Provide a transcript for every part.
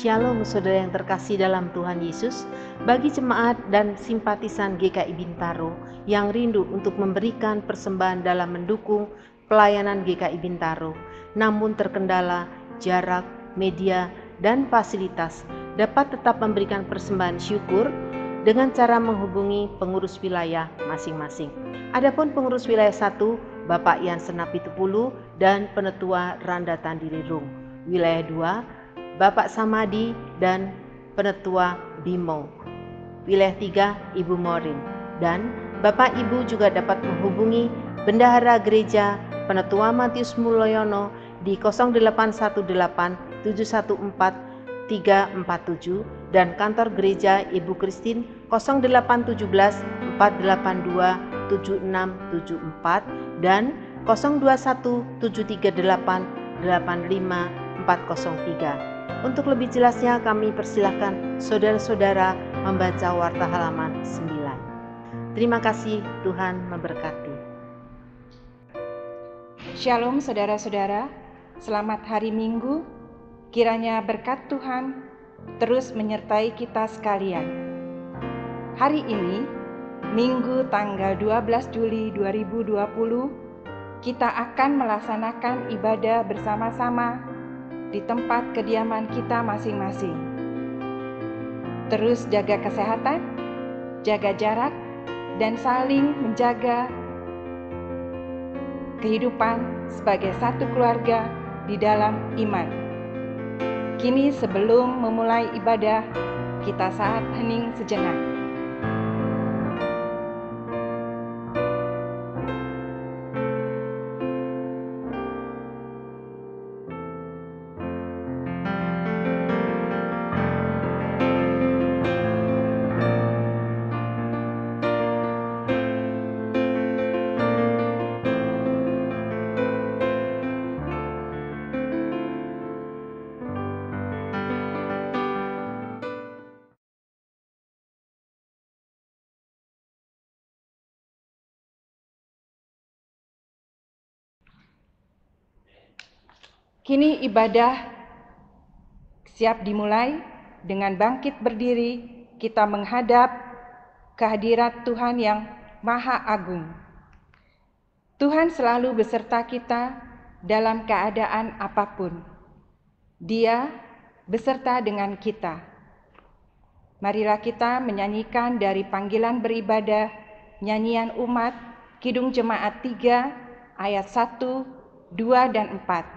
Shalom saudara yang terkasih dalam Tuhan Yesus. Bagi jemaat dan simpatisan GKI Bintaro yang rindu untuk memberikan persembahan dalam mendukung pelayanan GKI Bintaro, namun terkendala jarak, media, dan fasilitas, dapat tetap memberikan persembahan syukur dengan cara menghubungi pengurus wilayah masing-masing. Adapun pengurus wilayah 1, Bapak Ian Senapitupulu dan Penetua Randa Tandirirung. Wilayah 2, Bapak Samadi dan Penetua Bimo. Wilayah 3, Ibu Morin. Dan Bapak Ibu juga dapat menghubungi Bendahara Gereja Penetua Matius Mulyono di 0818 714 347 dan kantor gereja Ibu Kristin 0817 482 7674 dan 021 738 85 403. Untuk lebih jelasnya kami persilahkan saudara-saudara membaca warta halaman 9. Terima kasih, Tuhan memberkati. Shalom saudara-saudara, selamat hari Minggu. Kiranya berkat Tuhan terus menyertai kita sekalian. Hari ini, Minggu tanggal 12 Juli 2020, kita akan melaksanakan ibadah bersama-sama di tempat kediaman kita masing-masing. Terus jaga kesehatan, jaga jarak, dan saling menjaga kehidupan sebagai satu keluarga di dalam iman. Kini sebelum memulai ibadah, kita saat hening sejenak. Kini ibadah siap dimulai. Dengan bangkit berdiri, kita menghadap kehadirat Tuhan yang Maha Agung. Tuhan selalu beserta kita dalam keadaan apapun. Dia beserta dengan kita. Marilah kita menyanyikan dari panggilan beribadah, nyanyian umat, Kidung Jemaat 3, ayat 1, 2, dan 4.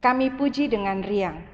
Kami puji dengan riang.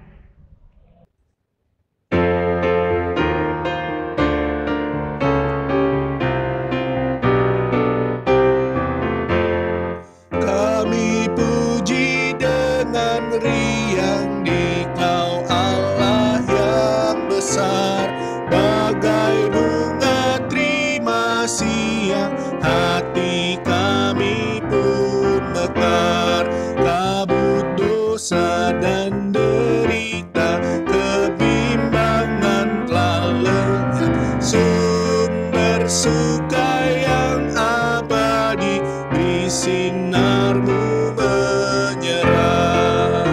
Kami puji dengan riang di Kau Allah yang besar, bagai bunga terima siang hati kami pun mekar. Kabut dosa dan derita, kebimbangan telah lenyap, sumber suka yang abadi di sinar-Mu menyerah.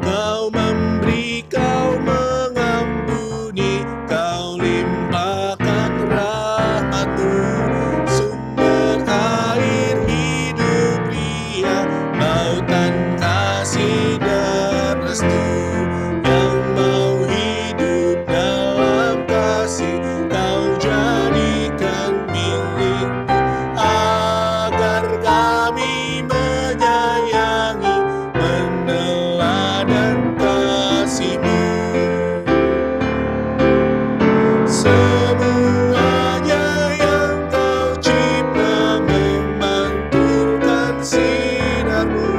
Kau memberi, Kau mengampuni, Kau limpahkan rahmat-Mu, sumber air hidup liat, lautan kasih dan restu. Yang mau hidup dalam kasih, Kau jadikan milik-Mu, agar kami menyayangi, meneladan kasih-Mu. Semuanya yang Kau cipta memantulkan sinar-Mu,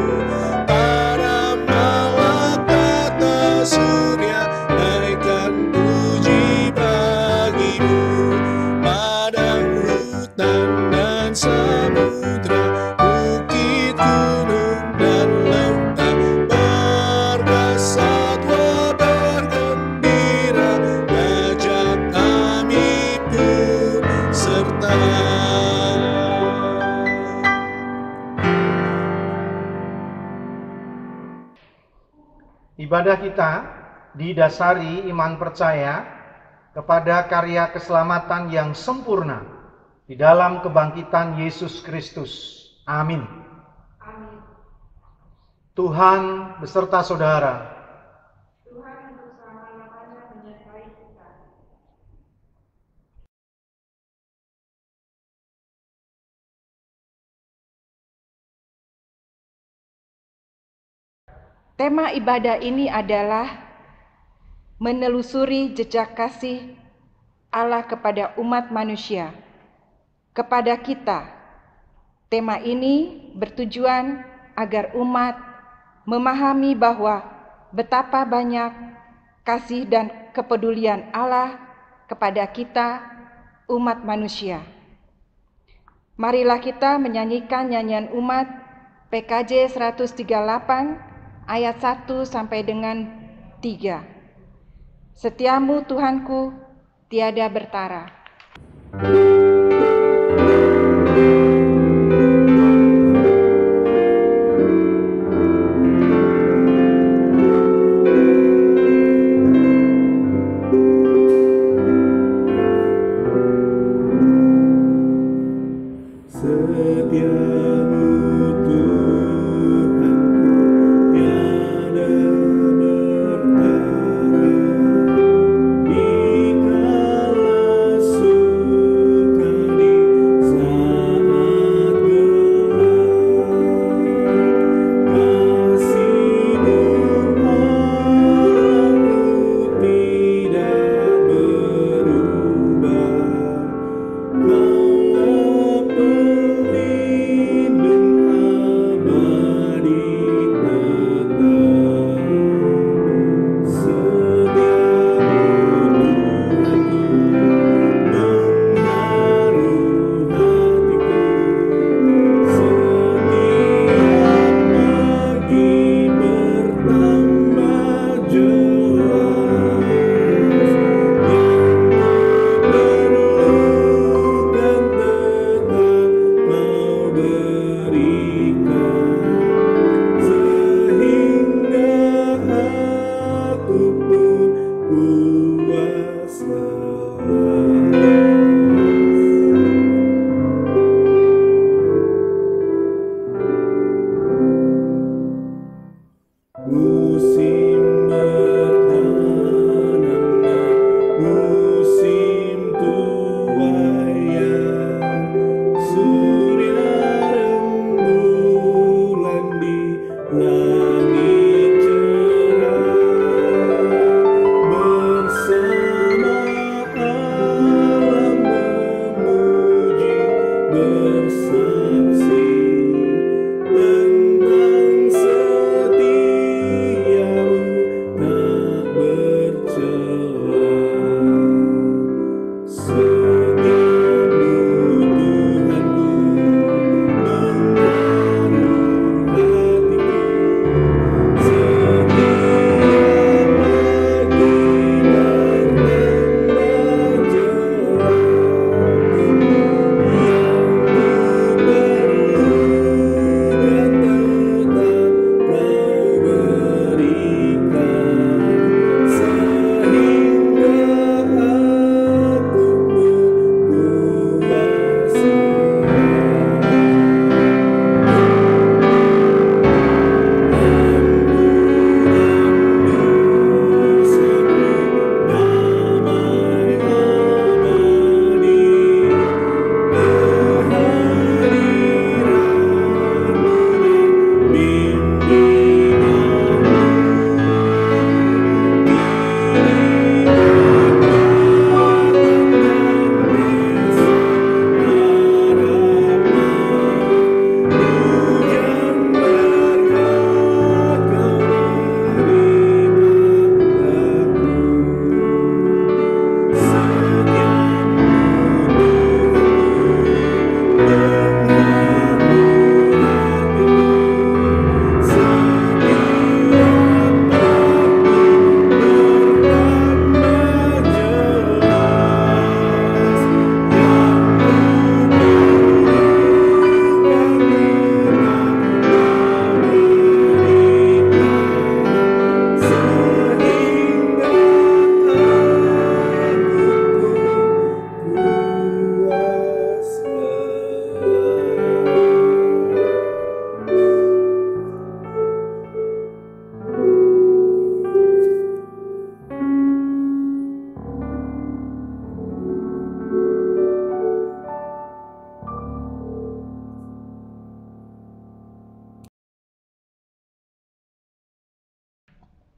Ibadah kita didasari iman percaya kepada karya keselamatan yang sempurna di dalam kebangkitan Yesus Kristus. Amin. Amin. Tuhan beserta saudara. Tuhan untuk selama-lamanya menyertai kita. Tema ibadah ini adalah menelusuri jejak kasih Allah kepada umat manusia, kepada kita. Tema ini bertujuan agar umat memahami bahwa betapa banyak kasih dan kepedulian Allah kepada kita, umat manusia. Marilah kita menyanyikan nyanyian umat PKJ 138 ayat 1 sampai dengan 3. Setiamu Tuhanku tiada bertara.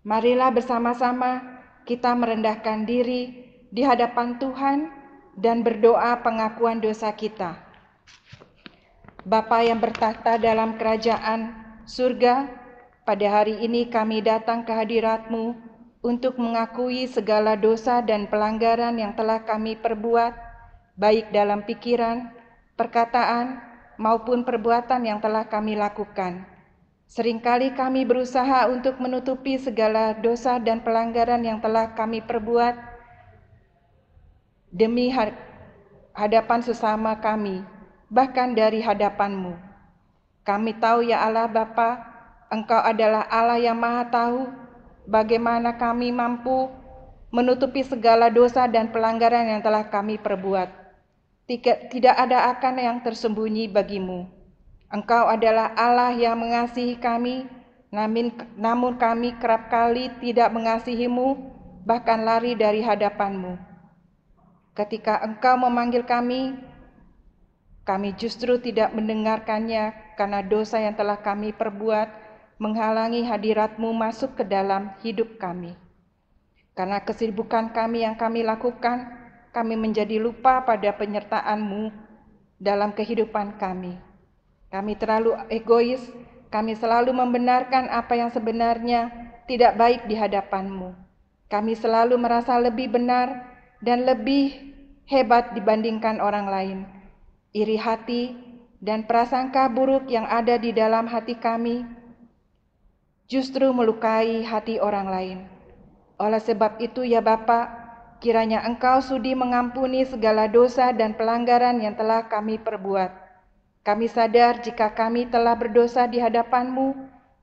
Marilah bersama-sama kita merendahkan diri di hadapan Tuhan dan berdoa pengakuan dosa kita. Bapa yang bertahta dalam kerajaan surga, pada hari ini kami datang ke hadirat-Mu untuk mengakui segala dosa dan pelanggaran yang telah kami perbuat, baik dalam pikiran, perkataan, maupun perbuatan yang telah kami lakukan. Seringkali kami berusaha untuk menutupi segala dosa dan pelanggaran yang telah kami perbuat demi hadapan sesama kami, bahkan dari hadapan-Mu. Kami tahu ya Allah Bapa, Engkau adalah Allah yang Maha Tahu bagaimana kami mampu menutupi segala dosa dan pelanggaran yang telah kami perbuat. Tidak ada akan yang tersembunyi bagi-Mu. Engkau adalah Allah yang mengasihi kami, namun kami kerap kali tidak mengasihi-Mu, bahkan lari dari hadapan-Mu. Ketika Engkau memanggil kami justru tidak mendengarkannya karena dosa yang telah kami perbuat menghalangi hadirat-Mu masuk ke dalam hidup kami. Karena kesibukan kami yang kami lakukan, kami menjadi lupa pada penyertaan-Mu dalam kehidupan kami. Kami terlalu egois, kami selalu membenarkan apa yang sebenarnya tidak baik di hadapan-Mu. Kami selalu merasa lebih benar dan lebih hebat dibandingkan orang lain. Iri hati dan prasangka buruk yang ada di dalam hati kami justru melukai hati orang lain. Oleh sebab itu ya Bapa, kiranya Engkau sudi mengampuni segala dosa dan pelanggaran yang telah kami perbuat. Kami sadar jika kami telah berdosa di hadapan-Mu,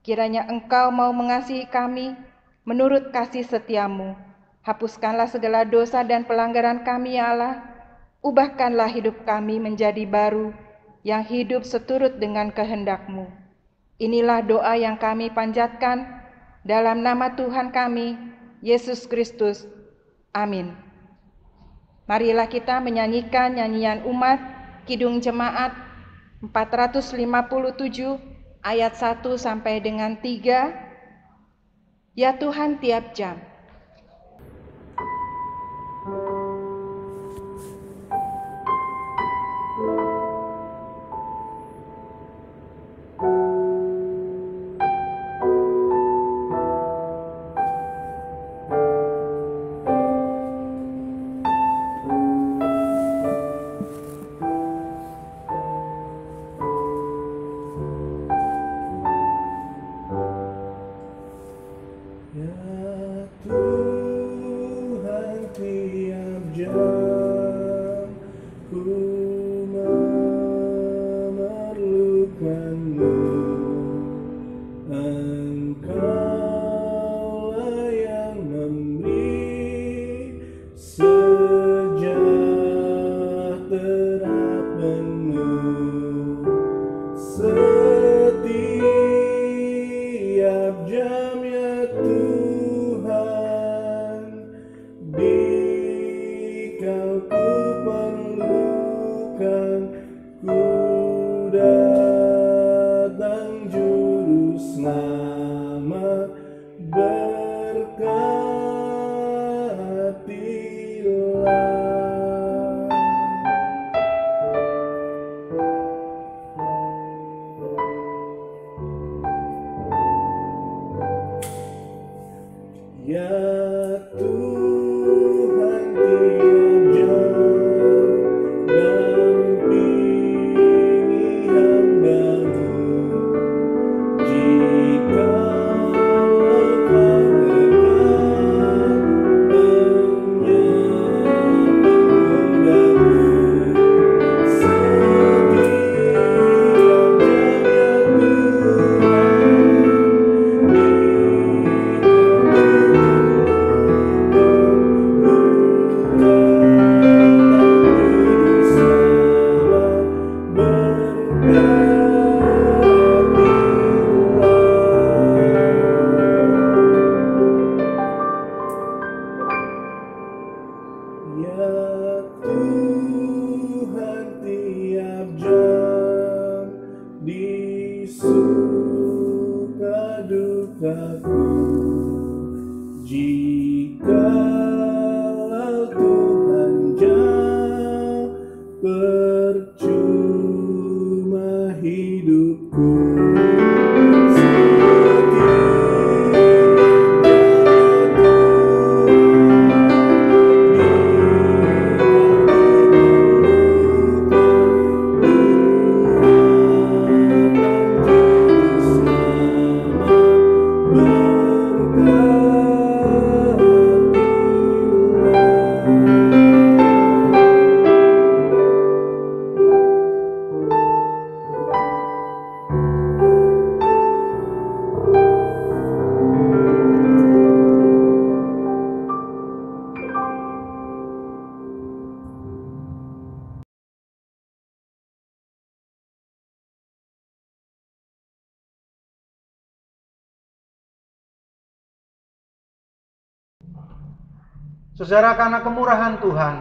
kiranya Engkau mau mengasihi kami menurut kasih setia-Mu. Hapuskanlah segala dosa dan pelanggaran kami ya Allah. Ubahkanlah hidup kami menjadi baru, yang hidup seturut dengan kehendak-Mu. Inilah doa yang kami panjatkan dalam nama Tuhan kami, Yesus Kristus. Amin. Marilah kita menyanyikan nyanyian umat Kidung Jemaat 457 ayat 1 sampai dengan 3. Ya Tuhan tiap jam. Saudara, karena kemurahan Tuhan,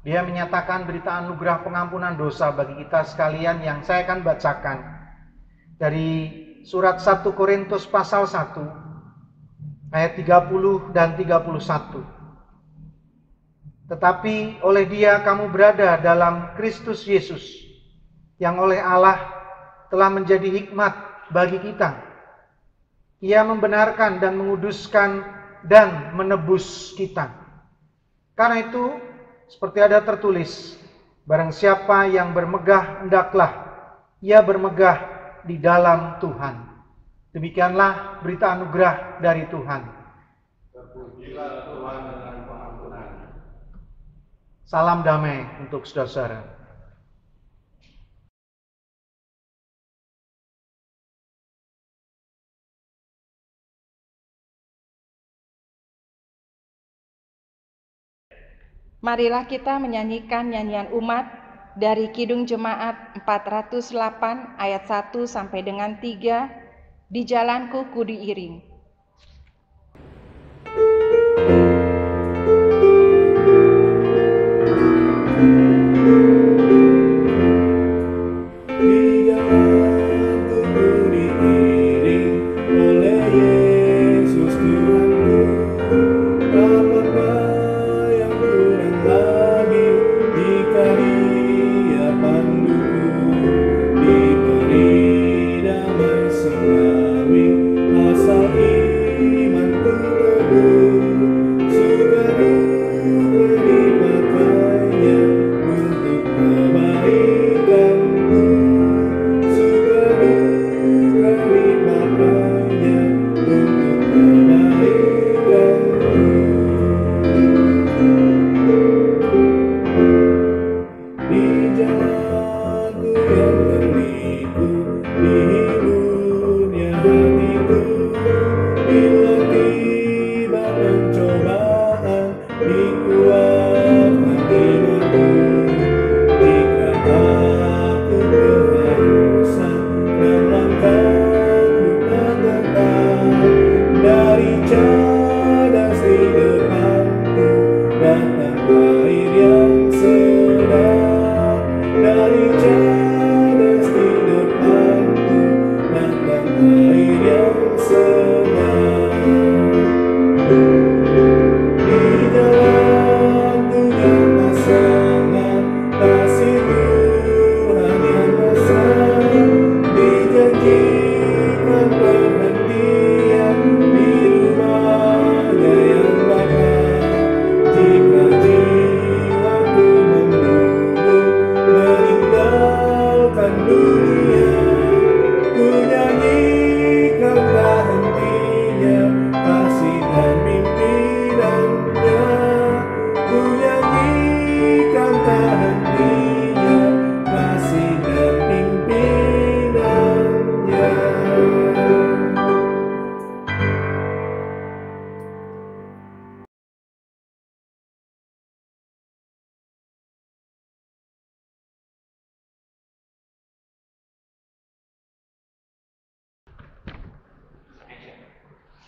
Dia menyatakan berita anugerah pengampunan dosa bagi kita sekalian yang saya akan bacakan dari surat 1 Korintus pasal 1 ayat 30 dan 31. Tetapi oleh Dia kamu berada dalam Kristus Yesus, yang oleh Allah telah menjadi hikmat bagi kita. Ia membenarkan dan menguduskan dan menebus kita. Karena itu, seperti ada tertulis, barang siapa yang bermegah, hendaklah ia bermegah di dalam Tuhan. Demikianlah berita anugerah dari Tuhan. Terpujilah Tuhan dengan pengampunan-Nya. Salam damai untuk saudara-saudara. Marilah kita menyanyikan nyanyian umat dari Kidung Jemaat 408 ayat 1 sampai dengan 3, Di Jalanku Ku Diiring.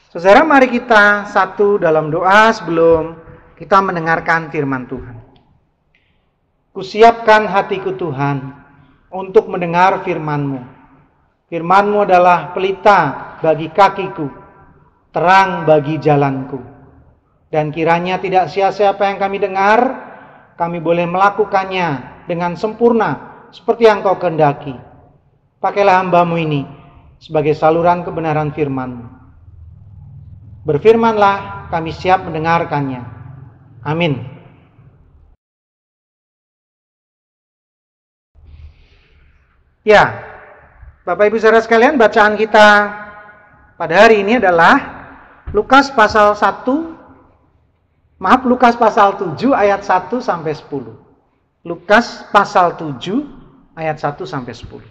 Saudara, mari kita satu dalam doa sebelum kita mendengarkan firman Tuhan. Kusiapkan hatiku Tuhan untuk mendengar firman-Mu. Firman-Mu adalah pelita bagi kakiku, terang bagi jalanku. Dan kiranya tidak sia-sia apa yang kami dengar, kami boleh melakukannya dengan sempurna seperti yang Kau kehendaki. Pakailah hamba-Mu ini sebagai saluran kebenaran firman-Mu. Berfirmanlah, kami siap mendengarkannya. Amin. Ya, Bapak Ibu saudara sekalian, bacaan kita pada hari ini adalah Lukas pasal 7 ayat 1 sampai 10. Lukas pasal 7 ayat 1 sampai 10.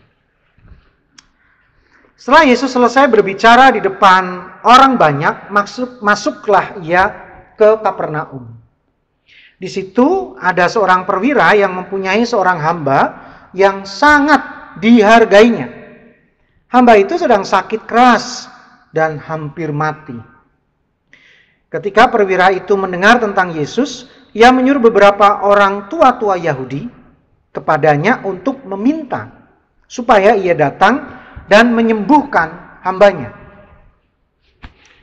Setelah Yesus selesai berbicara di depan orang banyak, masuklah ia ke Kapernaum. Di situ ada seorang perwira yang mempunyai seorang hamba yang sangat dihargainya. Hamba itu sedang sakit keras dan hampir mati. Ketika perwira itu mendengar tentang Yesus, ia menyuruh beberapa orang tua-tua Yahudi kepadanya untuk meminta supaya ia datang dan menyembuhkan hambanya.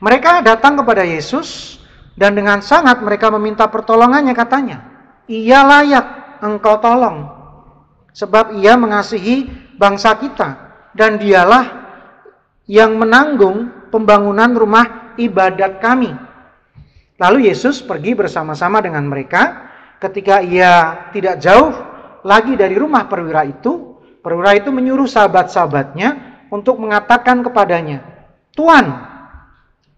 Mereka datang kepada Yesus dan dengan sangat mereka meminta pertolongannya, katanya, "Ia layak engkau tolong, sebab ia mengasihi bangsa kita dan dialah yang menanggung pembangunan rumah ibadat kami." Lalu Yesus pergi bersama-sama dengan mereka. Ketika ia tidak jauh lagi dari rumah perwira itu menyuruh sahabat-sahabatnya untuk mengatakan kepadanya, "Tuan,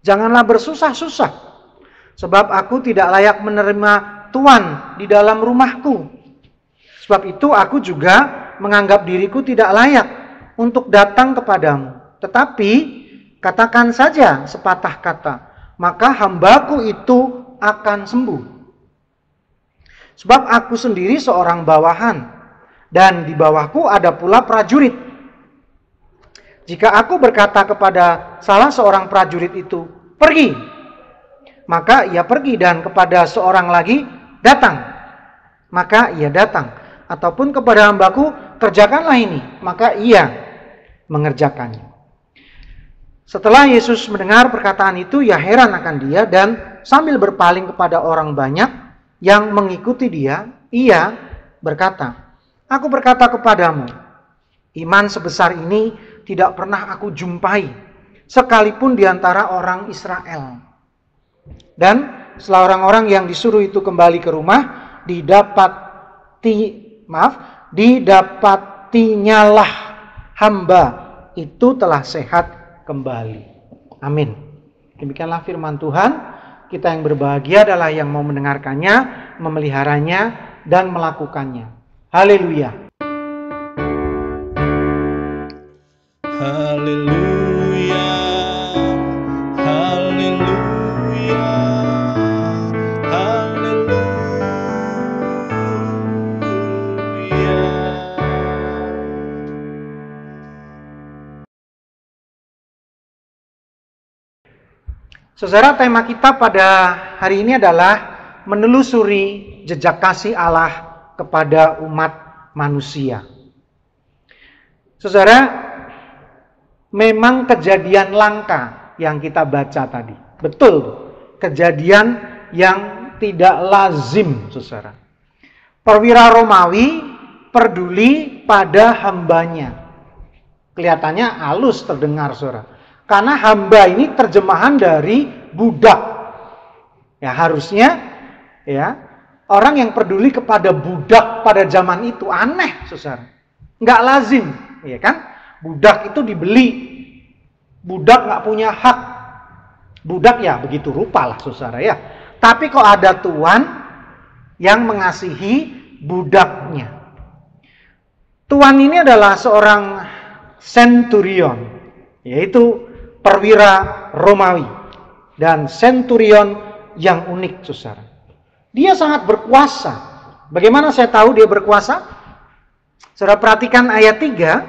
janganlah bersusah-susah, sebab aku tidak layak menerima Tuan di dalam rumahku. Sebab itu aku juga menganggap diriku tidak layak untuk datang kepadamu. Tetapi katakan saja sepatah kata, maka hambaku itu akan sembuh. Sebab aku sendiri seorang bawahan, dan di bawahku ada pula prajurit. Jika aku berkata kepada salah seorang prajurit itu, 'Pergi,' maka ia pergi, dan kepada seorang lagi, 'Datang,' maka ia datang. Ataupun kepada hambaku, 'Kerjakanlah ini,' maka ia mengerjakannya." Setelah Yesus mendengar perkataan itu, ia heran akan dia, dan sambil berpaling kepada orang banyak yang mengikuti dia, ia berkata, "Aku berkata kepadamu, iman sebesar ini tidak pernah aku jumpai, sekalipun di antara orang Israel." Dan setelah orang-orang yang disuruh itu kembali ke rumah, didapatinyalah hamba itu telah sehat kembali. Amin. Demikianlah firman Tuhan. Kita yang berbahagia adalah yang mau mendengarkannya, memeliharanya, dan melakukannya. Haleluya. Haleluya. Haleluya. Haleluya. Saudara, tema kita pada hari ini adalah menelusuri jejak kasih Allah kepada umat manusia. Saudara, memang kejadian langka yang kita baca tadi. Betul, kejadian yang tidak lazim, saudara. Perwira Romawi peduli pada hambanya. Kelihatannya halus terdengar, saudara. Karena hamba ini terjemahan dari budak. Ya, harusnya ya, orang yang peduli kepada budak pada zaman itu aneh, saudara. Nggak lazim, ya kan? Budak itu dibeli. Budak nggak punya hak. Budak ya begitu rupa lah, saudara ya. Tapi kok ada tuan yang mengasihi budaknya. Tuan ini adalah seorang centurion, yaitu perwira Romawi, dan centurion yang unik, saudara. Dia sangat berkuasa. Bagaimana saya tahu dia berkuasa? Saudara perhatikan ayat 3.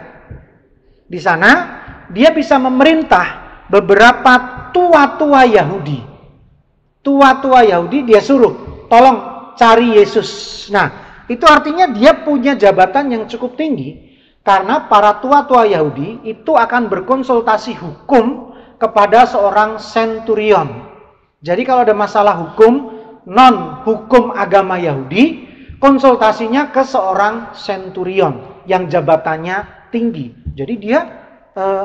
Di sana dia bisa memerintah beberapa tua-tua Yahudi. Tua-tua Yahudi dia suruh, "Tolong cari Yesus." Nah, itu artinya dia punya jabatan yang cukup tinggi, karena para tua-tua Yahudi itu akan berkonsultasi hukum kepada seorang centurion. Jadi kalau ada masalah hukum, non hukum agama Yahudi, konsultasinya ke seorang centurion yang jabatannya tinggi. Jadi dia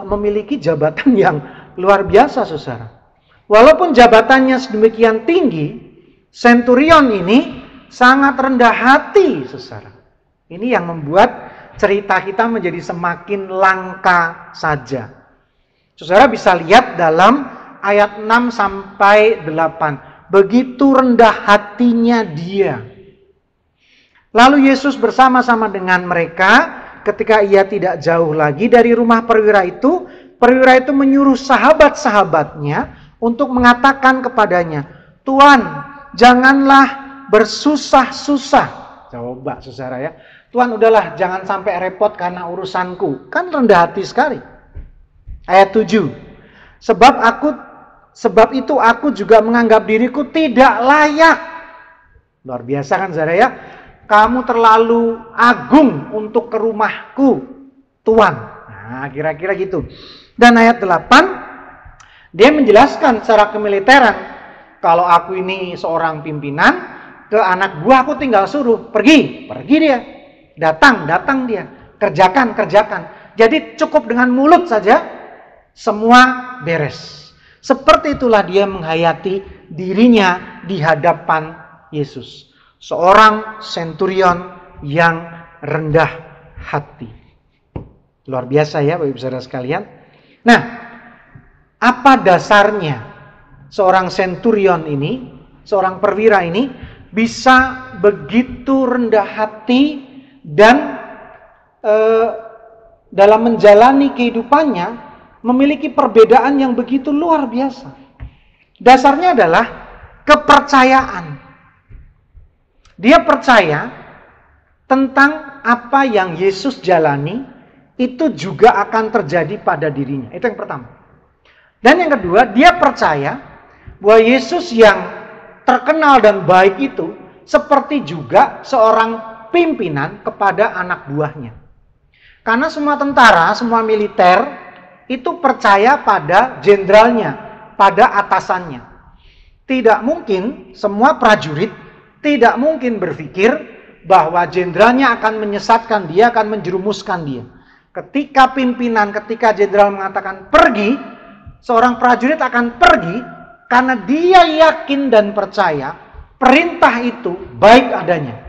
memiliki jabatan yang luar biasa, saudara. Walaupun jabatannya sedemikian tinggi, centurion ini sangat rendah hati, saudara. Ini yang membuat cerita kita menjadi semakin langka saja. Saudara bisa lihat dalam ayat 6 sampai 8. Begitu rendah hatinya dia. Lalu Yesus bersama-sama dengan mereka. Ketika ia tidak jauh lagi dari rumah perwira itu menyuruh sahabat-sahabatnya untuk mengatakan kepadanya, "Tuan, janganlah bersusah-susah." Coba, saudara ya. "Tuan, udahlah, jangan sampai repot karena urusanku." Kan rendah hati sekali. Ayat 7. "Sebab aku Sebab itu aku juga menganggap diriku tidak layak. Luar biasa kan saudara ya? Kamu terlalu agung untuk ke rumahku, Tuhan. Nah, kira-kira gitu. Dan ayat 8, dia menjelaskan secara kemiliteran, kalau aku ini seorang pimpinan, ke anak buah aku tinggal suruh, pergi dia. Datang dia. Kerjakan. Jadi cukup dengan mulut saja, semua beres. Seperti itulah dia menghayati dirinya di hadapan Yesus. Seorang senturion yang rendah hati. Luar biasa ya Bapak Ibu Saudara sekalian. Nah, apa dasarnya seorang senturion ini, seorang perwira ini bisa begitu rendah hati dan dalam menjalani kehidupannya memiliki perbedaan yang begitu luar biasa. Dasarnya adalah kepercayaan. Dia percaya tentang apa yang Yesus jalani itu juga akan terjadi pada dirinya. Itu yang pertama. Dan yang kedua, dia percaya bahwa Yesus yang terkenal dan baik itu seperti juga seorang pimpinan kepada anak buahnya. Karena semua tentara, semua militer itu percaya pada jenderalnya, pada atasannya. Tidak mungkin semua prajurit tidak mungkin berpikir bahwa jenderalnya akan menyesatkan dia, akan menjerumuskan dia. Ketika jenderal mengatakan pergi, seorang prajurit akan pergi karena dia yakin dan percaya perintah itu baik adanya.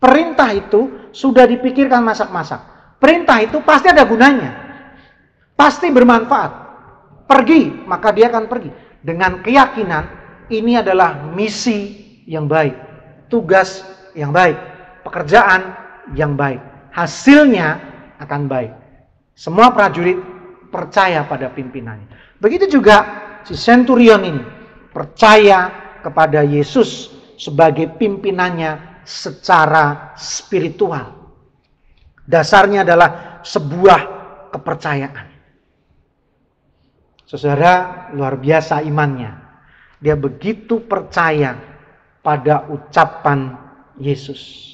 Perintah itu sudah dipikirkan masak-masak. Perintah itu pasti ada gunanya. Pasti bermanfaat. Pergi, maka dia akan pergi. Dengan keyakinan, ini adalah misi yang baik. Tugas yang baik. Pekerjaan yang baik. Hasilnya akan baik. Semua prajurit percaya pada pimpinannya. Begitu juga si senturion ini. Percaya kepada Yesus sebagai pimpinannya secara spiritual. Dasarnya adalah sebuah kepercayaan. Saudara, luar biasa imannya. Dia begitu percaya pada ucapan Yesus.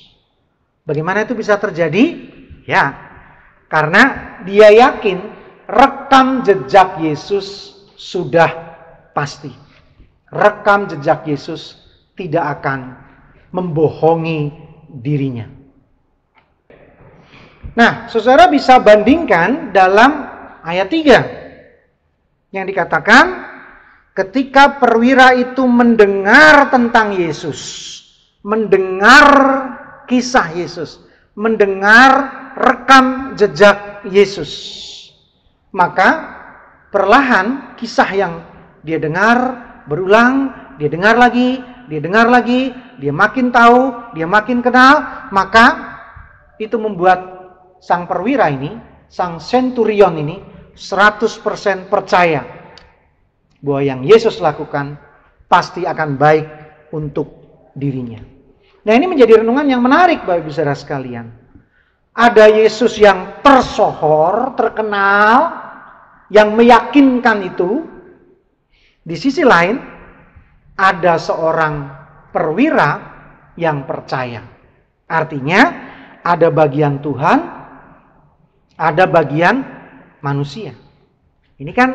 Bagaimana itu bisa terjadi? Ya, karena dia yakin rekam jejak Yesus sudah pasti. Rekam jejak Yesus tidak akan membohongi dirinya. Nah, saudara bisa bandingkan dalam ayat 3. Yang dikatakan ketika perwira itu mendengar tentang Yesus, mendengar kisah Yesus, mendengar rekam jejak Yesus, maka perlahan kisah yang dia dengar berulang, dia dengar lagi, dia makin tahu, dia makin kenal, maka itu membuat sang perwira ini, sang senturion ini 100% percaya bahwa yang Yesus lakukan pasti akan baik untuk dirinya. Nah, ini menjadi renungan yang menarik Bapak Ibu Saudara sekalian. Ada Yesus yang tersohor, terkenal, yang meyakinkan itu. Di sisi lain, ada seorang perwira yang percaya. Artinya, ada bagian Tuhan, ada bagian manusia. Ini kan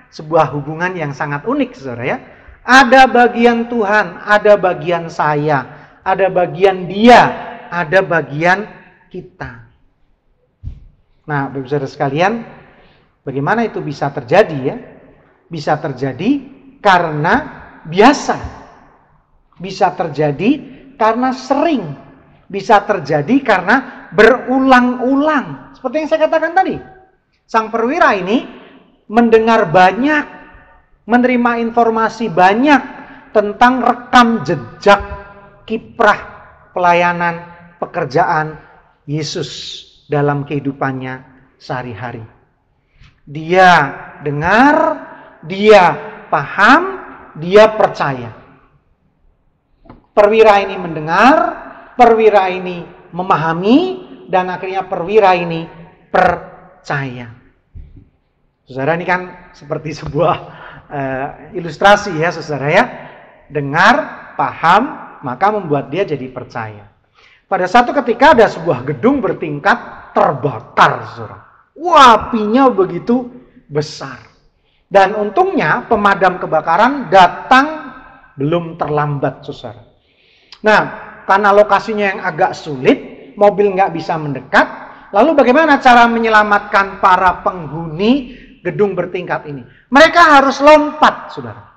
sebuah hubungan yang sangat unik, saudara ya. Ada bagian Tuhan, ada bagian saya, ada bagian dia, ada bagian kita. Nah, Bapak Saudara sekalian, bagaimana itu bisa terjadi ya? Bisa terjadi karena biasa. Bisa terjadi karena sering. Bisa terjadi karena berulang-ulang. Seperti yang saya katakan tadi. Sang perwira ini mendengar banyak, menerima informasi banyak tentang rekam jejak kiprah pelayanan pekerjaan Yesus dalam kehidupannya sehari-hari. Dia dengar, dia paham, dia percaya. Perwira ini mendengar, perwira ini memahami, dan akhirnya perwira ini percaya. Saudara, ini kan seperti sebuah ilustrasi ya saudara ya. Dengar, paham, maka membuat dia jadi percaya. Pada satu ketika ada sebuah gedung bertingkat terbakar saudara. Wah, apinya begitu besar. Dan untungnya pemadam kebakaran datang belum terlambat saudara. Nah, karena lokasinya yang agak sulit, mobil nggak bisa mendekat. Lalu bagaimana cara menyelamatkan para penghuni gedung bertingkat ini? Mereka harus lompat, saudara.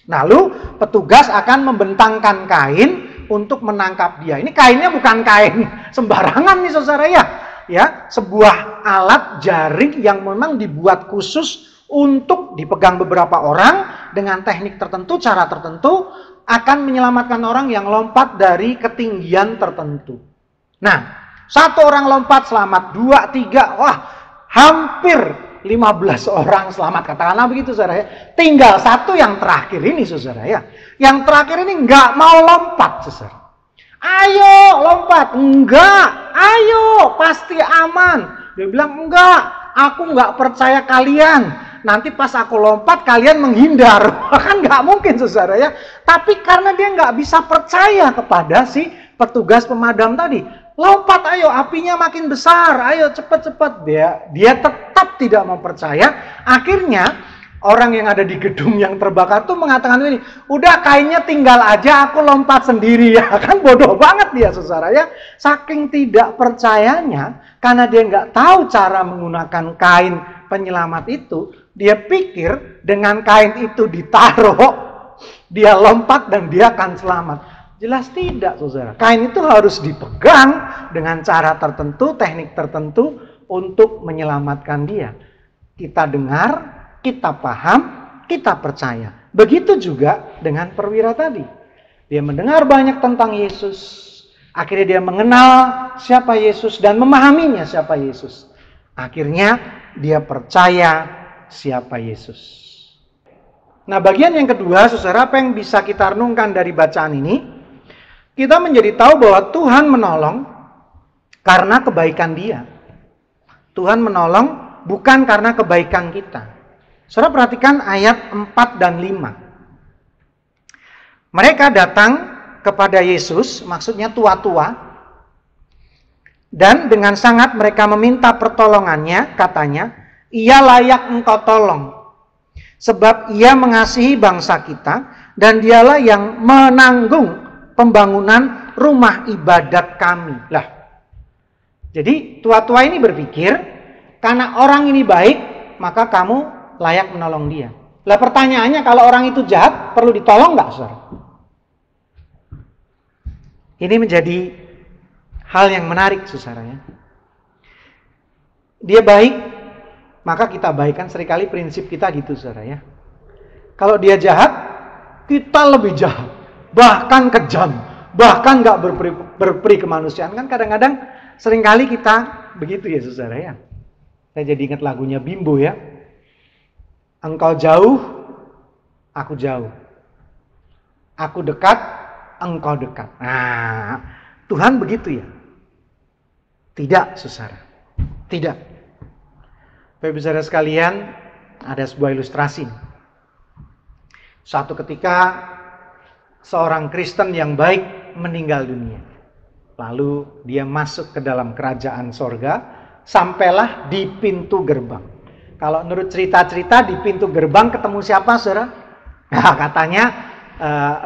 Lalu petugas akan membentangkan kain untuk menangkap dia. Ini kainnya bukan kain sembarangan nih saudara ya. Ya, sebuah alat jaring yang memang dibuat khusus untuk dipegang beberapa orang dengan teknik tertentu, cara tertentu, akan menyelamatkan orang yang lompat dari ketinggian tertentu. Nah, satu orang lompat selamat, 2, 3, wah hampir 15 orang selamat, katakanlah begitu saudara ya. Tinggal satu yang terakhir ini saudara ya. Yang terakhir ini nggak mau lompat saudara. Ayo lompat, enggak, ayo pasti aman. Dia bilang enggak, aku nggak percaya kalian. Nanti pas aku lompat kalian menghindar. Kan nggak mungkin saudara ya. Tapi karena dia nggak bisa percaya kepada si petugas pemadam tadi. Lompat ayo, apinya makin besar. Ayo cepat-cepat. Dia tetap tidak mau percaya. Akhirnya orang yang ada di gedung yang terbakar tuh mengatakan ini, udah kainnya tinggal aja, aku lompat sendiri ya. Kan bodoh banget dia saudara ya. Saking tidak percayanya, karena dia nggak tahu cara menggunakan kain penyelamat itu, dia pikir dengan kain itu ditaruh, dia lompat dan dia akan selamat. Jelas tidak saudara. Kain itu harus dipegang dengan cara tertentu, teknik tertentu untuk menyelamatkan dia. Kita dengar, kita paham, kita percaya. Begitu juga dengan perwira tadi. Dia mendengar banyak tentang Yesus. Akhirnya dia mengenal siapa Yesus dan memahaminya siapa Yesus. Akhirnya dia percaya siapa Yesus. Nah, bagian yang kedua, saudara, apa yang bisa kita renungkan dari bacaan ini? Kita menjadi tahu bahwa Tuhan menolong karena kebaikan Dia. Tuhan menolong bukan karena kebaikan kita. Saudara perhatikan ayat 4 dan 5. Mereka datang kepada Yesus, maksudnya tua-tua, dan dengan sangat mereka meminta pertolongannya, katanya, ia layak engkau tolong. Sebab ia mengasihi bangsa kita, dan dialah yang menanggung pembangunan rumah ibadat kami. Lah, jadi tua-tua ini berpikir, karena orang ini baik, maka kamu layak menolong dia. Lah pertanyaannya, kalau orang itu jahat, perlu ditolong nggak, saudara? Ini menjadi hal yang menarik, saudara ya. Dia baik, maka kita baikkan. Seringkali prinsip kita gitu, saudara ya. Kalau dia jahat, kita lebih jahat, bahkan kejam, bahkan nggak berperi kemanusiaan. Kan kadang-kadang seringkali kita begitu ya, saudara ya. Saya jadi ingat lagunya Bimbo ya. Engkau jauh, aku jauh. Aku dekat, engkau dekat. Nah, Tuhan begitu ya? Tidak, saudara. Tidak. Bapak saudara sekalian, ada sebuah ilustrasi. Suatu ketika seorang Kristen yang baik meninggal dunia. Lalu dia masuk ke dalam kerajaan sorga, sampailah di pintu gerbang. Kalau menurut cerita-cerita di pintu gerbang ketemu siapa, saudara? Nah, katanya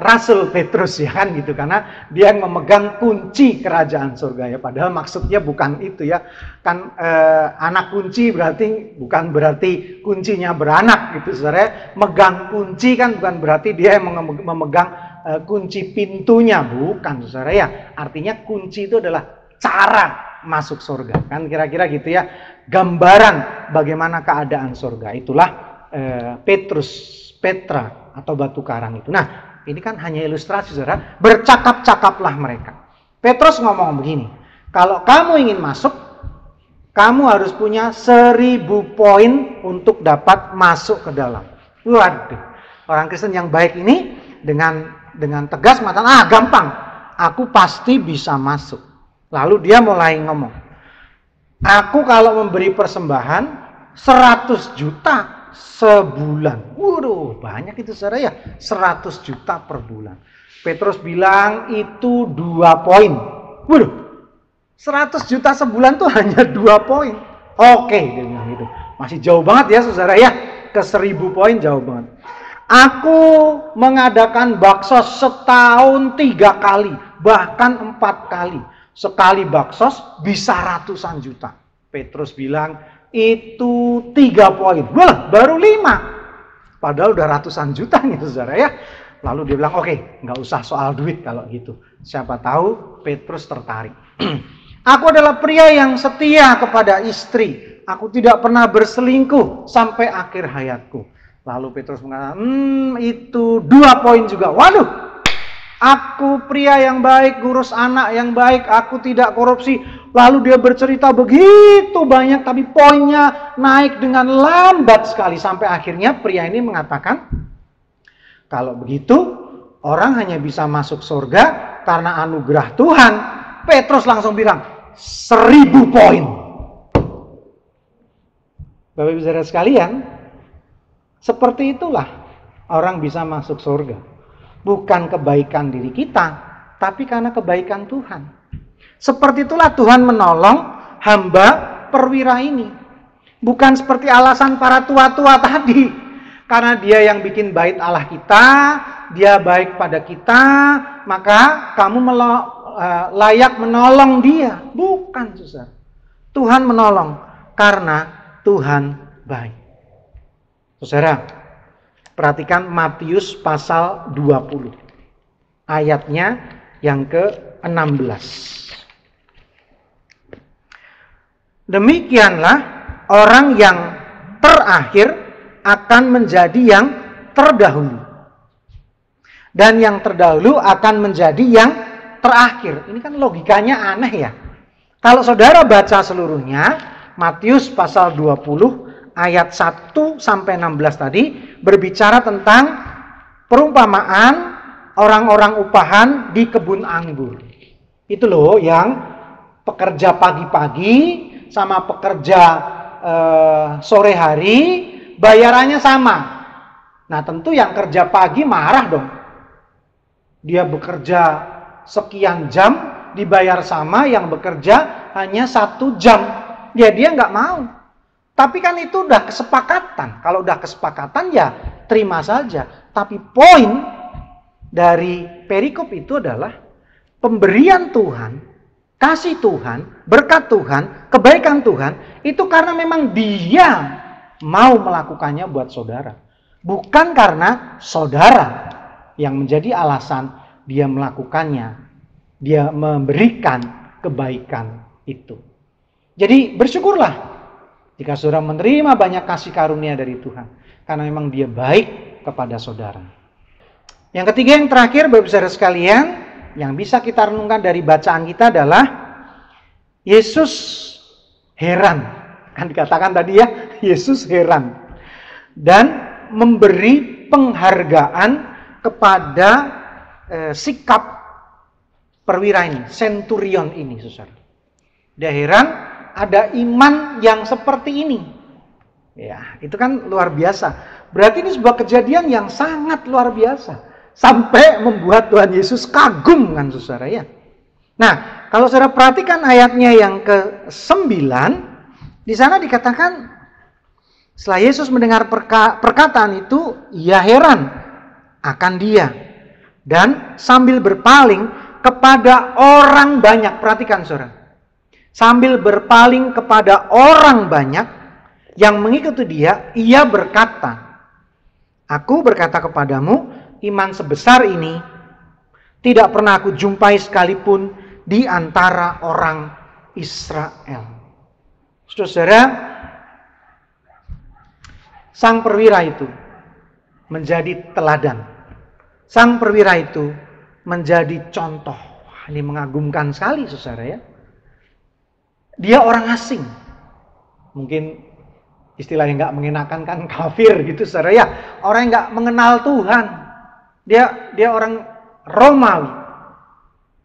Rasul Petrus ya kan gitu, karena dia yang memegang kunci kerajaan surga ya. Padahal maksudnya bukan itu ya. Kan anak kunci bukan berarti kuncinya beranak gitu, saudara. Megang kunci kan bukan berarti dia yang memegang kunci pintunya, bukan, saudara ya. Artinya kunci itu adalah cara masuk surga. Kan kira-kira gitu ya. Gambaran bagaimana keadaan surga. Itulah Petra atau batu karang itu. Nah, ini kan hanya ilustrasi, saudara. Bercakap-cakaplah mereka. Petrus ngomong begini, kalau kamu ingin masuk, kamu harus punya 1000 poin untuk dapat masuk ke dalam. Waduh, orang Kristen yang baik ini dengan tegas mengatakan, gampang, aku pasti bisa masuk. Lalu dia mulai ngomong, aku kalau memberi persembahan 100 juta sebulan. Waduh, banyak itu saudara ya. 100 juta per bulan. Petrus bilang itu 2 poin. Waduh, 100 juta sebulan tuh hanya 2 poin. Oke, dia bilang gitu. Masih jauh banget ya saudara ya. Ke 1000 poin jauh banget. Aku mengadakan baksos setahun 3 kali. Bahkan 4 kali. Sekali baksos bisa ratusan juta. Petrus bilang itu 3 poin. Wah, baru 5. Padahal udah ratusan juta nih saudara ya. Lalu dia bilang, oke, nggak usah soal duit kalau gitu. Siapa tahu Petrus tertarik. Aku adalah pria yang setia kepada istri. Aku tidak pernah berselingkuh sampai akhir hayatku. Lalu Petrus mengatakan, itu 2 poin juga. Waduh, aku pria yang baik, ngurus anak yang baik, aku tidak korupsi. Lalu dia bercerita begitu banyak, tapi poinnya naik dengan lambat sekali. Sampai akhirnya pria ini mengatakan, kalau begitu, orang hanya bisa masuk surga karena anugerah Tuhan. Petrus langsung bilang, 1000 poin. Bapak Ibu saudara sekalian, seperti itulah orang bisa masuk surga. Bukan kebaikan diri kita, tapi karena kebaikan Tuhan. Seperti itulah Tuhan menolong hamba perwira ini. Bukan seperti alasan para tua-tua tadi. Karena dia yang bikin bait Allah kita, dia baik pada kita, maka kamu layak menolong dia. Bukan, saudara. Tuhan menolong karena Tuhan baik. Saudara, perhatikan Matius pasal 20. Ayatnya yang ke-16. Demikianlah orang yang terakhir akan menjadi yang terdahulu. Dan yang terdahulu akan menjadi yang terakhir. Ini kan logikanya aneh ya. Kalau saudara baca seluruhnya, Matius pasal 20 ayat 1 sampai 16 tadi berbicara tentang perumpamaan orang-orang upahan di kebun anggur. Itu loh yang pekerja pagi-pagi sama pekerja sore hari bayarannya sama. Nah tentu yang kerja pagi marah dong. Dia bekerja sekian jam dibayar sama, yang bekerja hanya 1 jam. Dia nggak mau. Tapi kan itu udah kesepakatan. Kalau udah kesepakatan ya terima saja. Tapi poin dari perikop itu adalah pemberian Tuhan, kasih Tuhan, berkat Tuhan, kebaikan Tuhan itu karena memang dia mau melakukannya buat saudara. Bukan karena saudara yang menjadi alasan dia melakukannya. Dia memberikan kebaikan itu. Jadi bersyukurlah jika saudara menerima banyak kasih karunia dari Tuhan. Karena memang dia baik kepada saudara. Yang ketiga, yang terakhir, Bapak saudara sekalian, yang bisa kita renungkan dari bacaan kita adalah Yesus heran. Kan dikatakan tadi ya, Yesus heran. Dan memberi penghargaan kepada sikap perwira ini, centurion ini, saudara. Dia heran ada iman yang seperti ini. Ya, itu kan luar biasa. Berarti ini sebuah kejadian yang sangat luar biasa. Sampai membuat Tuhan Yesus kagum kan saudara ya. Nah, kalau saudara perhatikan ayatnya yang ke-9, di sana dikatakan setelah Yesus mendengar perkataan itu, ia heran akan dia. Dan sambil berpaling kepada orang banyak, perhatikan saudara. Sambil berpaling kepada orang banyak yang mengikuti dia, ia berkata, aku berkata kepadamu, iman sebesar ini tidak pernah aku jumpai sekalipun di antara orang Israel. Saudara, sang perwira itu menjadi teladan. Sang perwira itu menjadi contoh. Ini mengagumkan sekali saudara ya. Dia orang asing. Mungkin istilahnya nggak mengenakan kan kafir gitu saudara ya. Orang yang nggak mengenal Tuhan. Dia orang Romawi.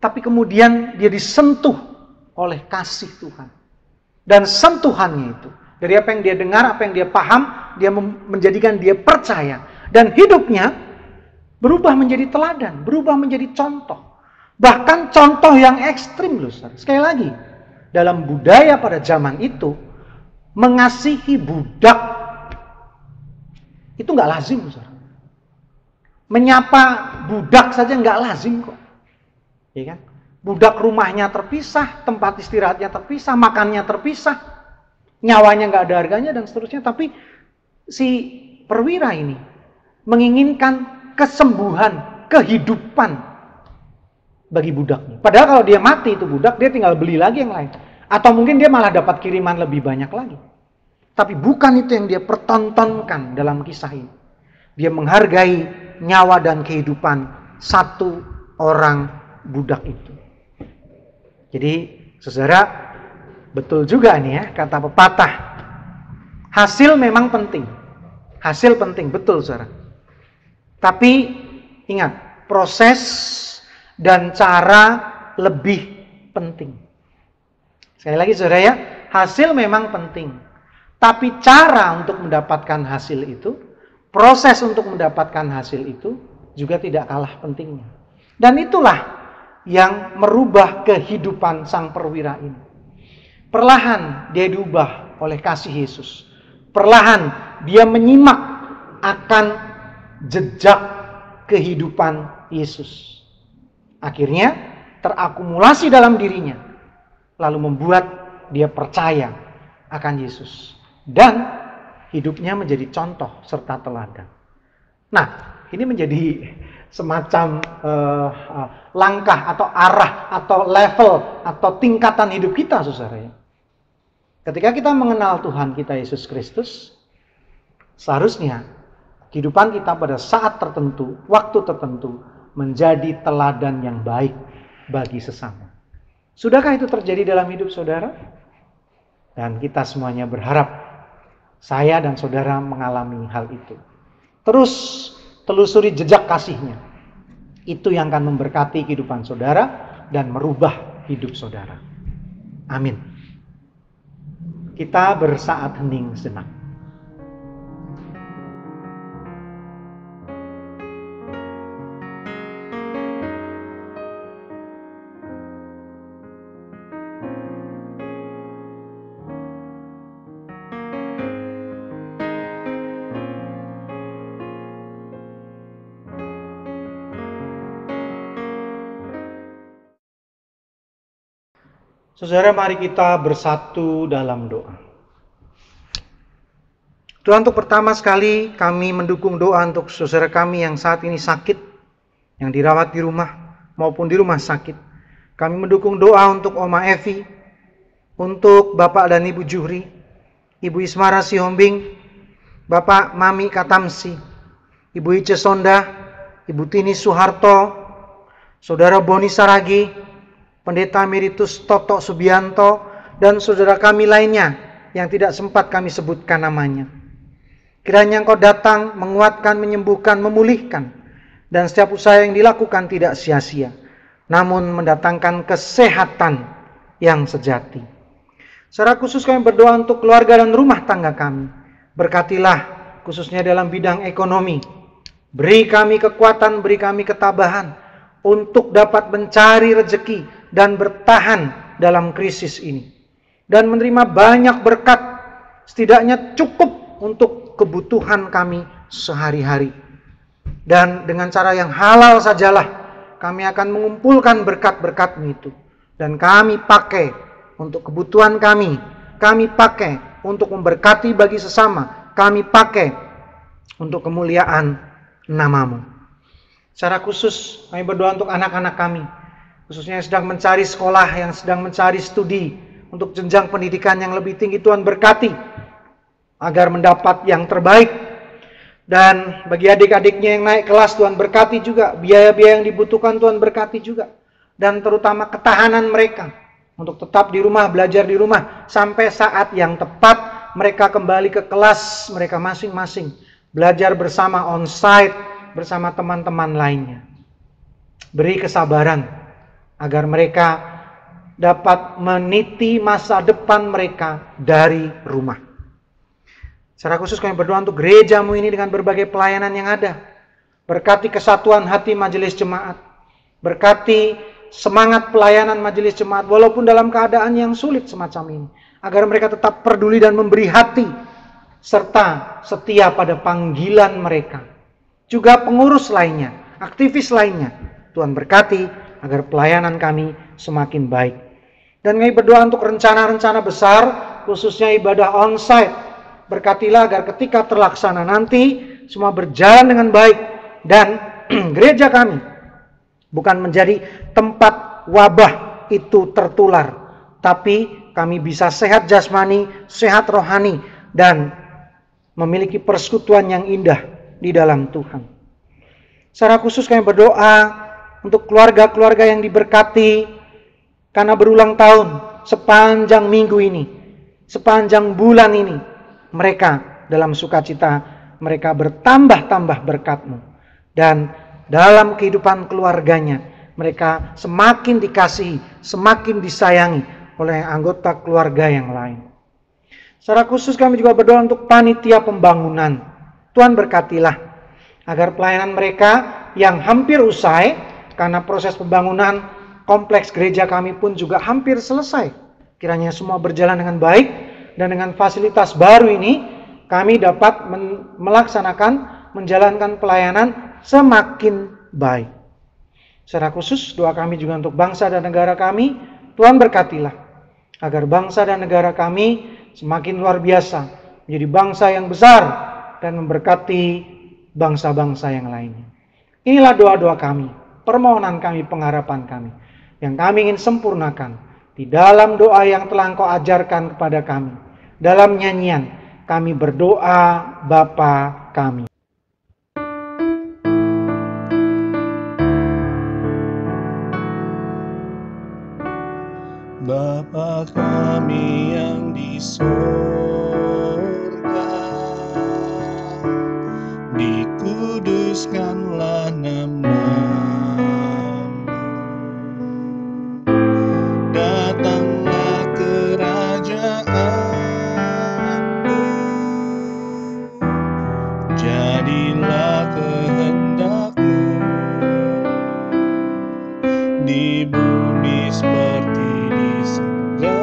Tapi kemudian dia disentuh oleh kasih Tuhan. Dan sentuhannya itu, dari apa yang dia dengar, apa yang dia paham, dia menjadikan dia percaya, dan hidupnya berubah menjadi teladan, berubah menjadi contoh. Bahkan contoh yang ekstrim loh, saudara. Sekali lagi, dalam budaya pada zaman itu, mengasihi budak itu nggak lazim, saudara. Menyapa budak saja nggak lazim kok, ya kan? Budak rumahnya terpisah, tempat istirahatnya terpisah, makannya terpisah, nyawanya nggak ada harganya dan seterusnya. Tapi si perwira ini menginginkan kesembuhan, kehidupan bagi budaknya. Padahal kalau dia mati itu budak, dia tinggal beli lagi yang lain. Atau mungkin dia malah dapat kiriman lebih banyak lagi. Tapi bukan itu yang dia pertontonkan dalam kisah ini. Dia menghargai nyawa dan kehidupan satu orang budak itu. Jadi, saudara, betul juga nih ya kata pepatah. Hasil memang penting. Hasil penting, betul saudara. Tapi ingat, proses dan cara lebih penting. Sekali lagi saudara ya, hasil memang penting. Tapi cara untuk mendapatkan hasil itu, proses untuk mendapatkan hasil itu juga tidak kalah pentingnya. Dan itulah yang merubah kehidupan sang perwira ini. Perlahan dia diubah oleh kasih Yesus. Perlahan dia menyimak akan jejak kehidupan Yesus. Akhirnya terakumulasi dalam dirinya, lalu membuat dia percaya akan Yesus. Dan hidupnya menjadi contoh serta teladan. Nah, ini menjadi semacam langkah atau arah atau level atau tingkatan hidup kita, saudara. Ketika kita mengenal Tuhan kita Yesus Kristus, seharusnya kehidupan kita pada saat tertentu, waktu tertentu, menjadi teladan yang baik bagi sesama. Sudahkah itu terjadi dalam hidup saudara? Dan kita semuanya berharap saya dan saudara mengalami hal itu. Terus telusuri jejak kasihnya. Itu yang akan memberkati kehidupan saudara dan merubah hidup saudara. Amin. Kita bersaat hening sejenak. Saudara, mari kita bersatu dalam doa. Tuhan, untuk pertama sekali kami mendukung doa untuk saudara kami yang saat ini sakit, yang dirawat di rumah maupun di rumah sakit. Kami mendukung doa untuk Oma Evi, untuk Bapak dan Ibu Juhri, Ibu Ismara Sihombing, Bapak Mami Katamsi, Ibu Ice Sonda, Ibu Tini Suharto, Saudara Boni Saragi, Pendeta Emeritus Toto Subianto, dan saudara kami lainnya yang tidak sempat kami sebutkan namanya. Kiranya Engkau datang, menguatkan, menyembuhkan, memulihkan, dan setiap usaha yang dilakukan tidak sia-sia, namun mendatangkan kesehatan yang sejati. Secara khusus kami berdoa untuk keluarga dan rumah tangga kami. Berkatilah khususnya dalam bidang ekonomi. Beri kami kekuatan, beri kami ketabahan untuk dapat mencari rezeki dan bertahan dalam krisis ini. Dan menerima banyak berkat, setidaknya cukup untuk kebutuhan kami sehari-hari. Dan dengan cara yang halal sajalah kami akan mengumpulkan berkat-berkat-Mu itu. Dan kami pakai untuk kebutuhan kami pakai untuk memberkati bagi sesama, kami pakai untuk kemuliaan nama-Mu. Secara khusus kami berdoa untuk anak-anak kami, khususnya yang sedang mencari sekolah, yang sedang mencari studi untuk jenjang pendidikan yang lebih tinggi. Tuhan berkati agar mendapat yang terbaik. Dan bagi adik-adiknya yang naik kelas, Tuhan berkati juga. Biaya-biaya yang dibutuhkan Tuhan berkati juga. Dan terutama ketahanan mereka untuk tetap di rumah, belajar di rumah, sampai saat yang tepat mereka kembali ke kelas mereka masing-masing, belajar bersama onsite bersama teman-teman lainnya. Beri kesabaran agar mereka dapat meniti masa depan mereka dari rumah. Secara khusus kami berdoa untuk gerejamu ini dengan berbagai pelayanan yang ada. Berkati kesatuan hati majelis jemaat. Berkati semangat pelayanan majelis jemaat walaupun dalam keadaan yang sulit semacam ini. Agar mereka tetap peduli dan memberi hati serta setia pada panggilan mereka. Juga pengurus lainnya, aktivis lainnya. Tuhan berkati agar pelayanan kami semakin baik. Dan kami berdoa untuk rencana-rencana besar, khususnya ibadah onsite. Berkatilah agar ketika terlaksana nanti semua berjalan dengan baik dan gereja kami bukan menjadi tempat wabah itu tertular, tapi kami bisa sehat jasmani, sehat rohani, dan memiliki persekutuan yang indah di dalam Tuhan. Secara khusus kami berdoa untuk keluarga-keluarga yang diberkati karena berulang tahun sepanjang minggu ini, sepanjang bulan ini. Mereka dalam sukacita, mereka bertambah-tambah berkat-Mu. Dan dalam kehidupan keluarganya, mereka semakin dikasihi, semakin disayangi oleh anggota keluarga yang lain. Secara khusus kami juga berdoa untuk panitia pembangunan. Tuhan berkatilah agar pelayanan mereka yang hampir usai, karena proses pembangunan kompleks gereja kami pun juga hampir selesai. Kiranya semua berjalan dengan baik. Dan dengan fasilitas baru ini, kami dapat menjalankan pelayanan semakin baik. Secara khusus, doa kami juga untuk bangsa dan negara kami. Tuhan berkatilah, agar bangsa dan negara kami semakin luar biasa, menjadi bangsa yang besar, dan memberkati bangsa-bangsa yang lainnya. Inilah doa-doa kami, permohonan kami, pengharapan kami, yang kami ingin sempurnakan di dalam doa yang telah Engkau ajarkan kepada kami. Dalam nyanyian kami berdoa Bapa kami. Bapa kami yang di surga, dikuduskanlah nama-Mu, datanglah kerajaan-Mu, jadilah kehendak-Mu di bumi seperti di surga.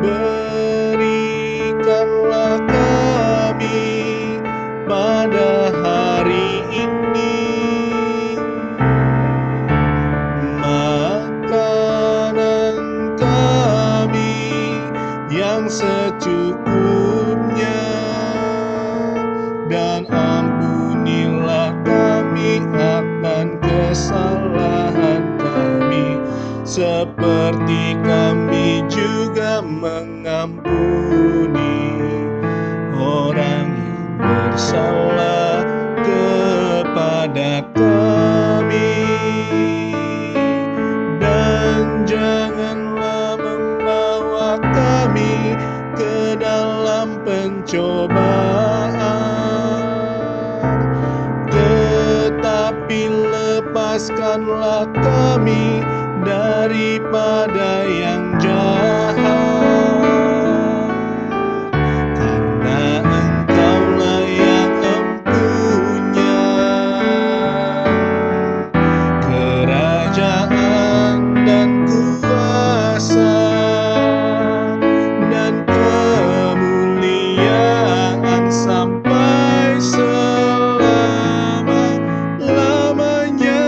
Berikanlah kami pada hari ini makanan kami yang secukupnya, dan ampunilah kami akan kesalahan kami, seperti kami juga mengampuni orang yang bersalah kepada kami. Dan janganlah membawa kami ke dalam pencobaan, tetapi lepaskanlah kami daripada yang jahat, karena Engkaulah yang empunya kerajaan dan kuasa dan kemuliaan sampai selama-lamanya.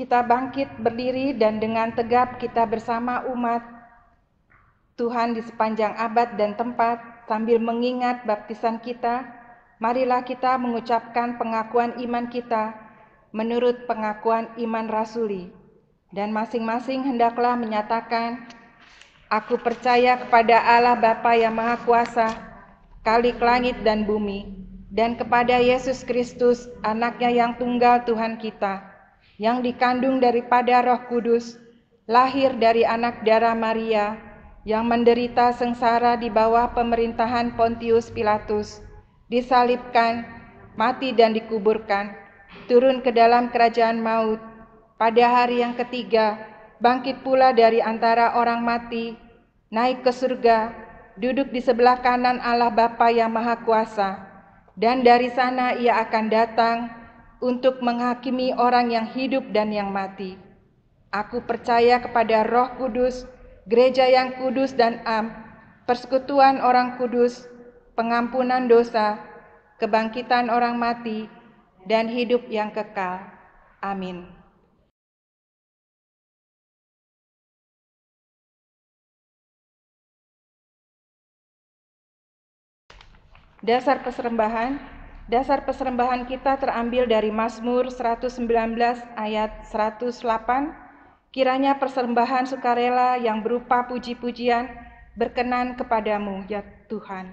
Kita bangkit berdiri dan dengan tegap kita bersama umat Tuhan di sepanjang abad dan tempat sambil mengingat baptisan kita. Marilah kita mengucapkan pengakuan iman kita menurut pengakuan iman rasuli. Dan masing-masing hendaklah menyatakan, aku percaya kepada Allah Bapa yang Maha Kuasa, Khalik langit dan bumi, dan kepada Yesus Kristus, anaknya yang tunggal Tuhan kita, yang dikandung daripada Roh Kudus, lahir dari anak darah Maria, yang menderita sengsara di bawah pemerintahan Pontius Pilatus, disalibkan, mati dan dikuburkan, turun ke dalam kerajaan maut, pada hari yang ketiga, bangkit pula dari antara orang mati, naik ke surga, duduk di sebelah kanan Allah Bapa yang Maha Kuasa, dan dari sana ia akan datang untuk menghakimi orang yang hidup dan yang mati. Aku percaya kepada Roh Kudus, gereja yang kudus dan am, persekutuan orang kudus, pengampunan dosa, kebangkitan orang mati, dan hidup yang kekal. Amin. Dasar persembahan kita terambil dari Mazmur 119 ayat 108. Kiranya persembahan sukarela yang berupa puji-pujian berkenan kepadamu, ya Tuhan,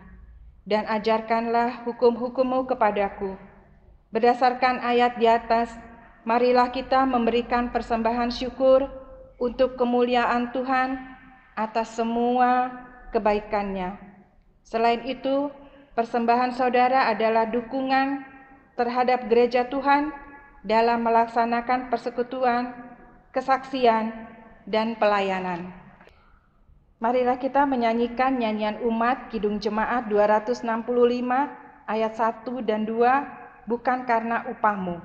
dan ajarkanlah hukum-hukum-Mu kepadaku. Berdasarkan ayat di atas, marilah kita memberikan persembahan syukur untuk kemuliaan Tuhan atas semua kebaikan-Nya. Selain itu, persembahan saudara adalah dukungan terhadap gereja Tuhan dalam melaksanakan persekutuan, kesaksian, dan pelayanan. Marilah kita menyanyikan nyanyian umat Kidung Jemaat 265 ayat 1 dan 2, bukan karena upahmu.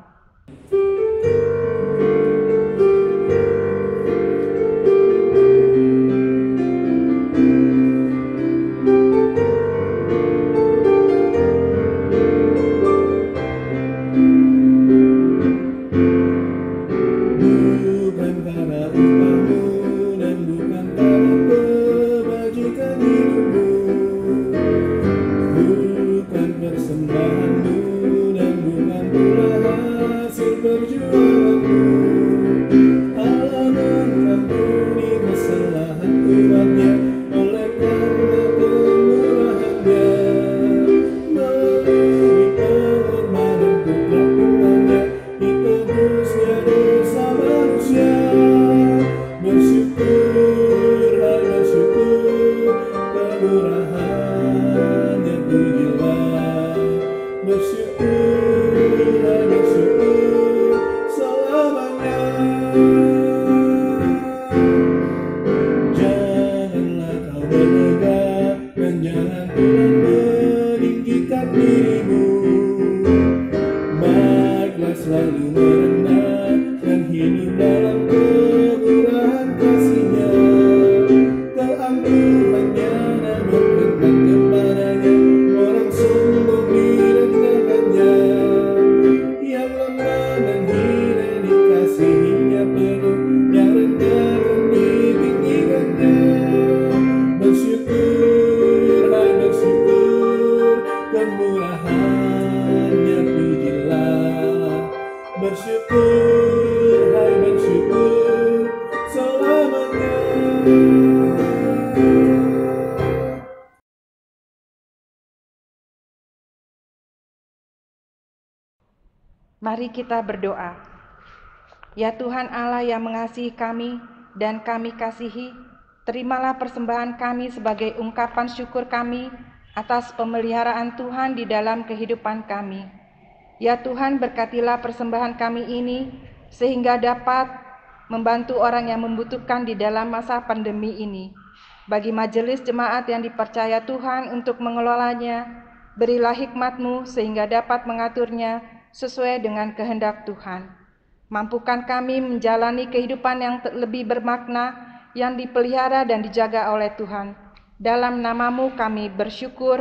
Mari kita berdoa. Ya Tuhan Allah yang mengasihi kami dan kami kasihi, terimalah persembahan kami sebagai ungkapan syukur kami atas pemeliharaan Tuhan di dalam kehidupan kami. Ya Tuhan, berkatilah persembahan kami ini sehingga dapat membantu orang yang membutuhkan di dalam masa pandemi ini. Bagi majelis jemaat yang dipercaya Tuhan untuk mengelolanya, berilah hikmat-Mu sehingga dapat mengaturnya sesuai dengan kehendak Tuhan. Mampukan kami menjalani kehidupan yang lebih bermakna, yang dipelihara dan dijaga oleh Tuhan. Dalam nama-Mu kami bersyukur.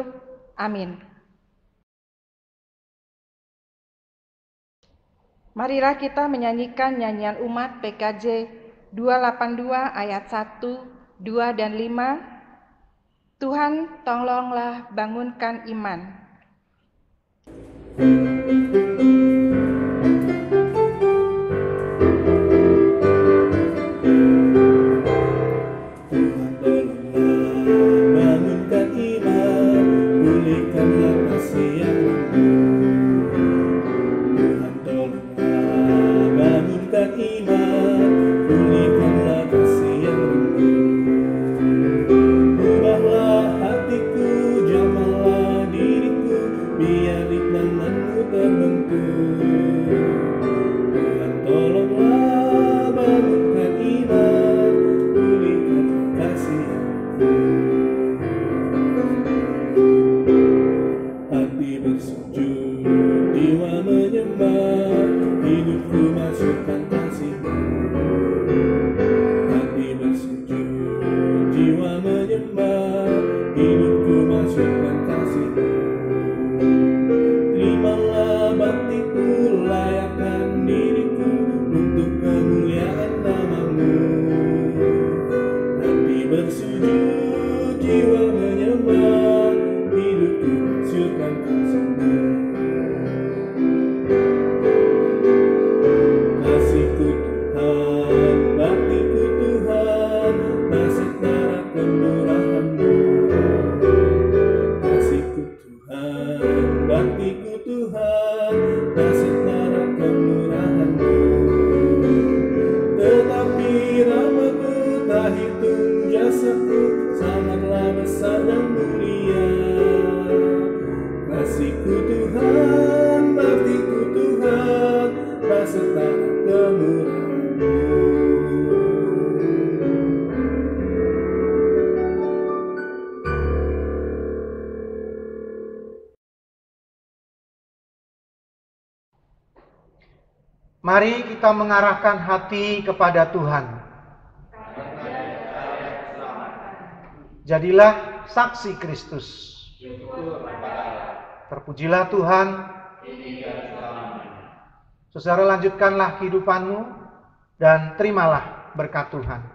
Amin. Marilah kita menyanyikan nyanyian umat PKJ 282 ayat 1, 2 dan 5. Tuhan, tolonglah bangunkan iman. jiwa menyembah, hidupku masukkan kasih-Mu. Terimalah baktiku, layakkan diriku untuk kemuliaan nama-Mu. Hati bersujud, jiwa menyembah, hidupku masukkan kasih-Mu. Kasih-Ku Tuhan, bakti-Ku Tuhan, nasib darah kemurahan-Mu. Kasih-Ku Tuhan, bakti-Ku Tuhan, nasib darah kemurahan-Mu. Tetapi rahmat-Mu tak hitung jasaku, sangatlah besar dan mulia. Kasih-Ku Tuhan, bakti-Ku Tuhan, nasib darah kemurahan-Mu. Mari kita mengarahkan hati kepada Tuhan. Jadilah saksi Kristus. Terpujilah Tuhan. Saudara, lanjutkanlah kehidupanmu dan terimalah berkat Tuhan.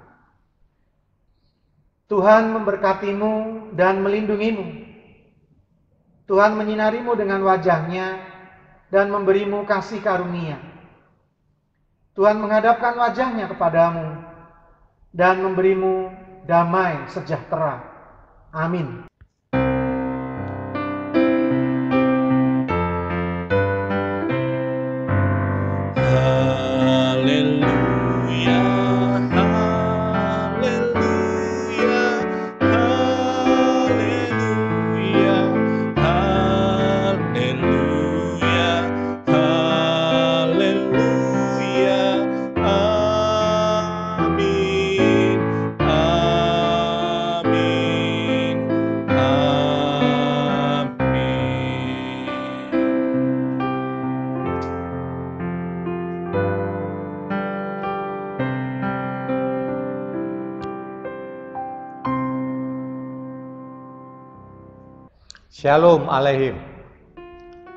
Tuhan memberkatimu dan melindungimu. Tuhan menyinarimu dengan wajah-Nya dan memberimu kasih karunia. Tuhan menghadapkan wajah-Nya kepadamu dan memberimu damai sejahtera. Amin. Haleluya, haleluya, haleluya, haleluya, haleluya, amin, amin, Shalom Aleihim.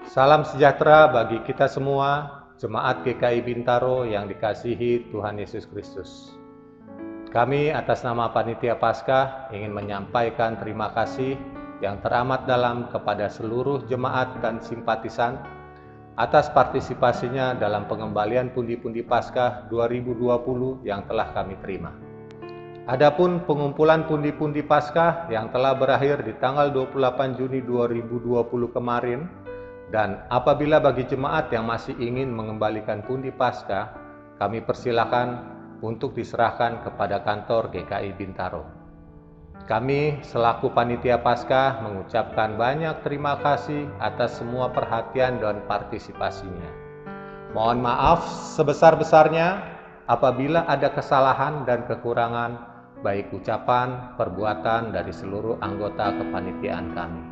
Salam sejahtera bagi kita semua, Jemaat GKI Bintaro yang dikasihi Tuhan Yesus Kristus. Kami atas nama Panitia Paskah ingin menyampaikan terima kasih yang teramat dalam kepada seluruh jemaat dan simpatisan atas partisipasinya dalam pengembalian pundi-pundi Paskah 2020 yang telah kami terima. Adapun pengumpulan pundi-pundi Paskah yang telah berakhir di tanggal 28 Juni 2020 kemarin, dan apabila bagi jemaat yang masih ingin mengembalikan pundi Paskah, kami persilakan untuk diserahkan kepada kantor GKI Bintaro. Kami selaku Panitia Paskah mengucapkan banyak terima kasih atas semua perhatian dan partisipasinya. Mohon maaf sebesar-besarnya apabila ada kesalahan dan kekurangan, baik ucapan, perbuatan dari seluruh anggota kepanitiaan kami.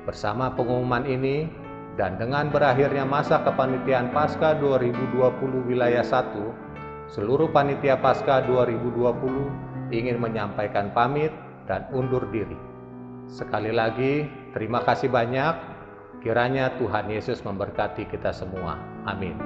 Bersama pengumuman ini dan dengan berakhirnya masa kepanitiaan Paskah 2020 wilayah 1, seluruh panitia Paskah 2020 ingin menyampaikan pamit dan undur diri. Sekali lagi, terima kasih banyak. Kiranya Tuhan Yesus memberkati kita semua. Amin.